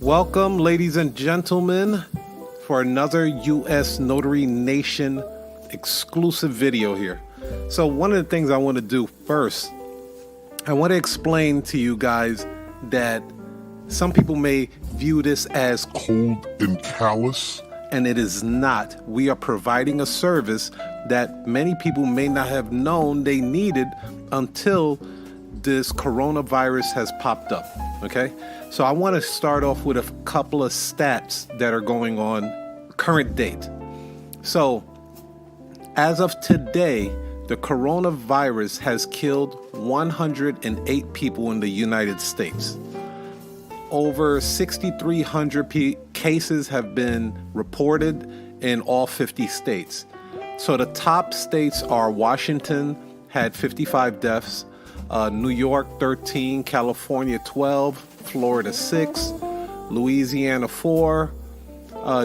Welcome, ladies and gentlemen, for another U.S. Notary Nation exclusive video here. So one of the things I want to do first, I want to explain to you guys that some people may view this as cold and callous. And it is not. We are providing a service that many people may not have known they needed until this coronavirus has popped up, okay? So I want to start off with a couple of stats that are going on current date. So as of today, the coronavirus has killed 108 people in the United States. Over 6,300 cases have been reported in all 50 states. So the top states are Washington, had 55 deaths, New York 13, California 12, Florida 6, Louisiana 4,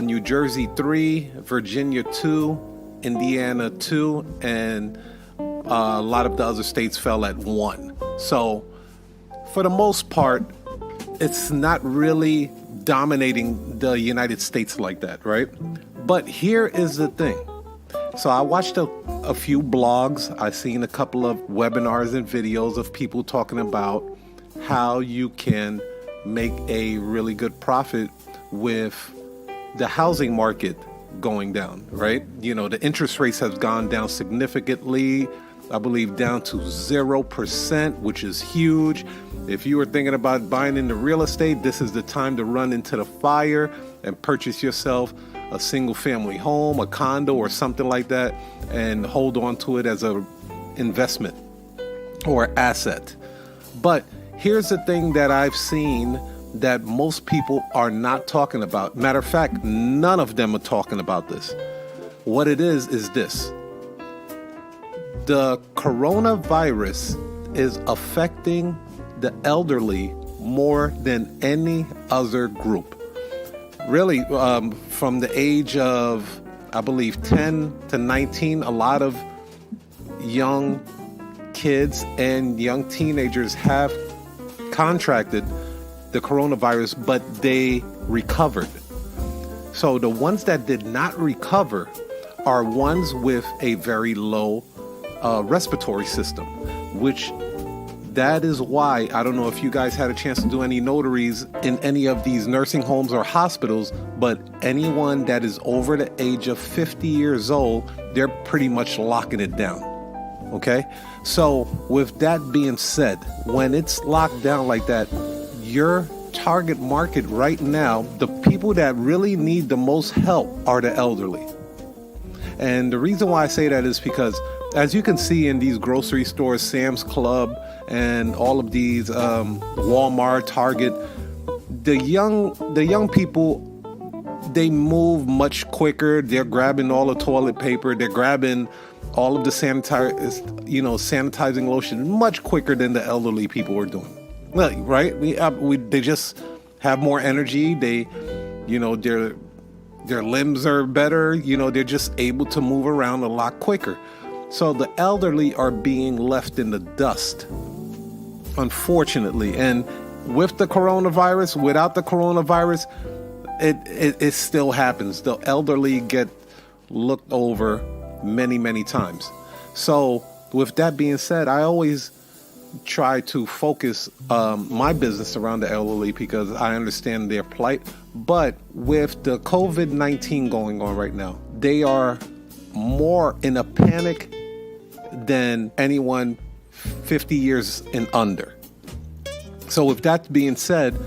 New Jersey 3, Virginia 2, Indiana 2, and a lot of the other states fell at 1. So for the most part, it's not really dominating the United States like that, right? But here is the thing. So I watched a few blogs. I've seen a couple of webinars and videos of people talking about how you can make a really good profit with the housing market going down, right? You know, the interest rates have gone down significantly. I believe down to 0%, which is huge. If you were thinking about buying into real estate, this is the time to run into the fire and purchase yourself a single family home, a condo or something like that, and hold on to it as a investment or asset. But here's the thing that I've seen that most people are not talking about. Matter of fact, none of them are talking about this. What it is this. The coronavirus is affecting the elderly more than any other group. Really, from the age of, I believe, 10 to 19, a lot of young kids and young teenagers have contracted the coronavirus, but they recovered. So the ones that did not recover are ones with a very low respiratory system, which that is why, I don't know if you guys had a chance to do any notaries in any of these nursing homes or hospitals, but anyone that is over the age of 50 years old, they're pretty much locking it down, okay? So with that being said, when it's locked down like that, your target market right now, the people that really need the most help are the elderly. And the reason why I say that is because, as you can see in these grocery stores, Sam's Club, and all of these Walmart, Target, the young people, they move much quicker. They're grabbing all the toilet paper. They're grabbing all of the sanitizing lotion much quicker than the elderly people are doing. Well, right? They just have more energy. They, their limbs are better. They're just able to move around a lot quicker. So the elderly are being left in the dust, unfortunately. And with the coronavirus, without the coronavirus, it still happens. The elderly get looked over many, many times. So with that being said, I always try to focus my business around the elderly because I understand their plight. But with the COVID-19 going on right now, they are more in a panic than anyone 50 years and under. So with that being said,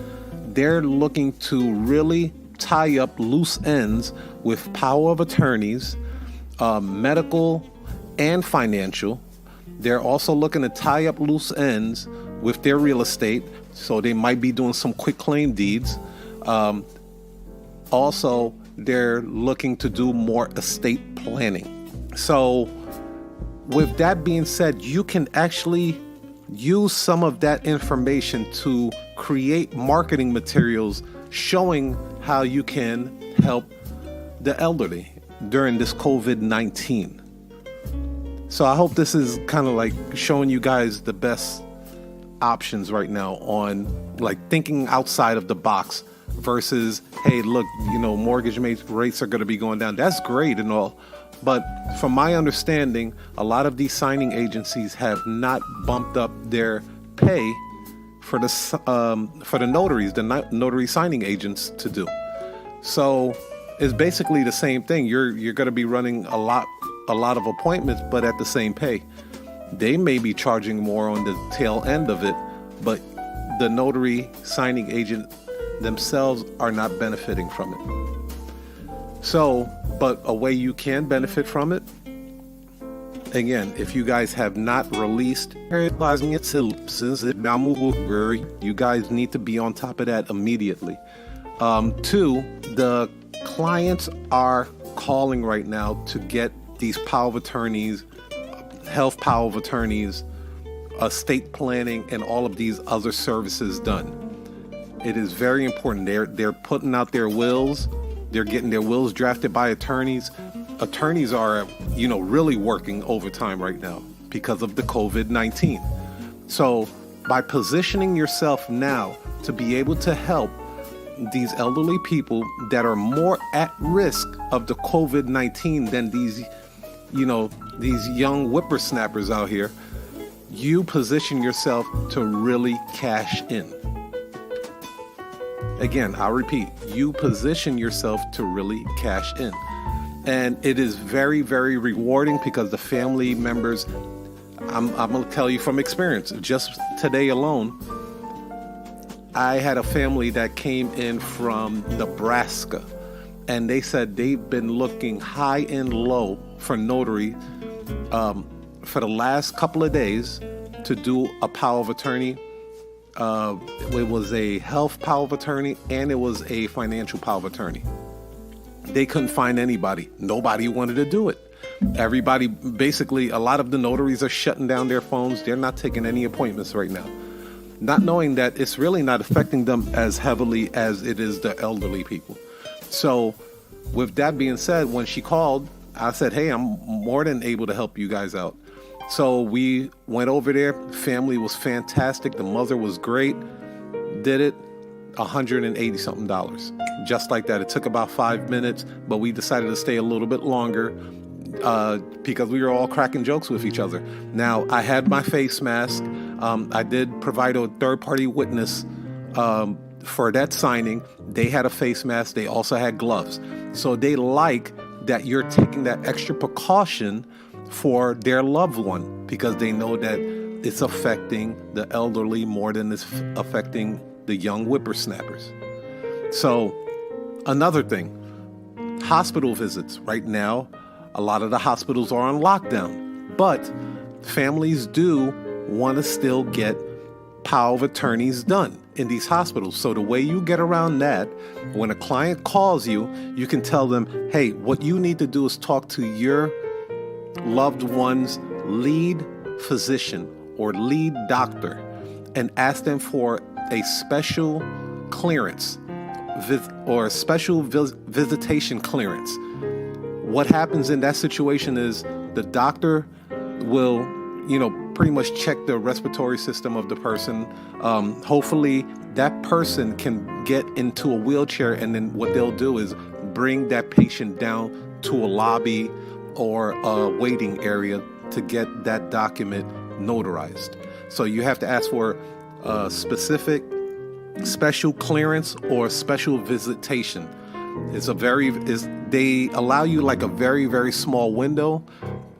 they're looking to really tie up loose ends with power of attorneys, medical and financial. They're also looking to tie up loose ends with their real estate. So they might be doing some quick claim deeds. Also, they're looking to do more estate planning. So with that being said, you can actually use some of that information to create marketing materials showing how you can help the elderly during this COVID-19. So I hope this is kind of like showing you guys the best options right now on like thinking outside of the box versus, hey, look, mortgage rates are going to be going down. That's great and all. But from my understanding, a lot of these signing agencies have not bumped up their pay for the notaries, the notary signing agents to do. So it's basically the same thing. You're going to be running a lot of appointments, but at the same pay. They may be charging more on the tail end of it, but the notary signing agent themselves are not benefiting from it. So, but a way you can benefit from it, again, if you guys have not released, you guys need to be on top of that immediately. 2, the clients are calling right now to get these power of attorneys, health power of attorneys, estate planning, and all of these other services done. It is very important. They're putting out their wills. They're getting their wills drafted by attorneys. Attorneys are, really working overtime right now because of the COVID-19. So by positioning yourself now to be able to help these elderly people that are more at risk of the COVID-19 than these young whippersnappers out here, you position yourself to really cash in. Again, I'll repeat, you position yourself to really cash in. And it is very, very rewarding because the family members, I'm going to tell you from experience, just today alone, I had a family that came in from Nebraska, and they said they've been looking high and low for notary for the last couple of days to do a power of attorney. It was a health power of attorney and it was a financial power of attorney. They couldn't find anybody. Nobody wanted to do it. Everybody, basically, a lot of the notaries are shutting down their phones. They're not taking any appointments right now, not knowing that it's really not affecting them as heavily as it is the elderly people. So with that being said, when she called, I said, hey, I'm more than able to help you guys out. So we went over there. Family was fantastic. The mother was great. Did it. $180 something. Just like that. It took about 5 minutes, but we decided to stay a little bit longer because we were all cracking jokes with each other. Now, I had my face mask. I did provide a third-party witness for that signing. They had a face mask. They also had gloves. So they like that you're taking that extra precaution for their loved one because they know that it's affecting the elderly more than it's affecting the young whippersnappers. So another thing, hospital visits. Right now, a lot of the hospitals are on lockdown, but families do want to still get power of attorneys done in these hospitals. So the way you get around that, when a client calls you, you can tell them, hey, what you need to do is talk to your loved one's lead physician or lead doctor and ask them for a special clearance or a special visitation clearance. What happens in that situation is the doctor will, pretty much check the respiratory system of the person. Hopefully that person can get into a wheelchair, and then what they'll do is bring that patient down to a lobby or a waiting area to get that document notarized. So you have to ask for a specific special clearance or special visitation. They allow you like a very, very small window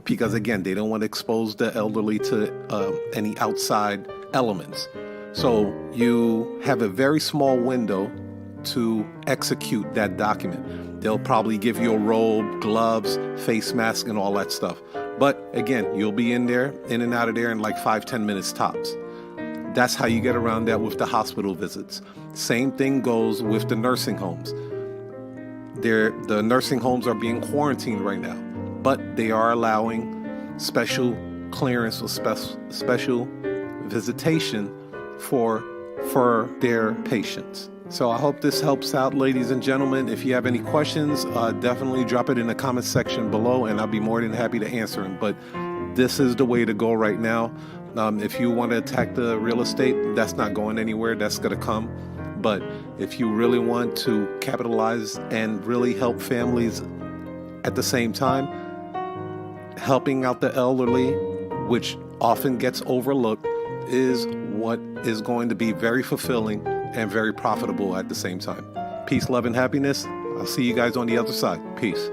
because, again, they don't want to expose the elderly to any outside elements. So you have a very small window to execute that document. They'll probably give you a robe, gloves, face mask, and all that stuff. But again, you'll be in and out of there in like 5-10 minutes tops. That's how you get around that with the hospital visits. Same thing goes with the nursing homes. The nursing homes are being quarantined right now, but they are allowing special clearance or special visitation for their patients. So I hope this helps out, ladies and gentlemen. If you have any questions, definitely drop it in the comment section below, and I'll be more than happy to answer them. But this is the way to go right now. If you want to attack the real estate, that's not going anywhere. That's going to come. But if you really want to capitalize and really help families at the same time, helping out the elderly, which often gets overlooked, is what is going to be very fulfilling and very profitable at the same time. Peace, love, and happiness. I'll see you guys on the other side. Peace.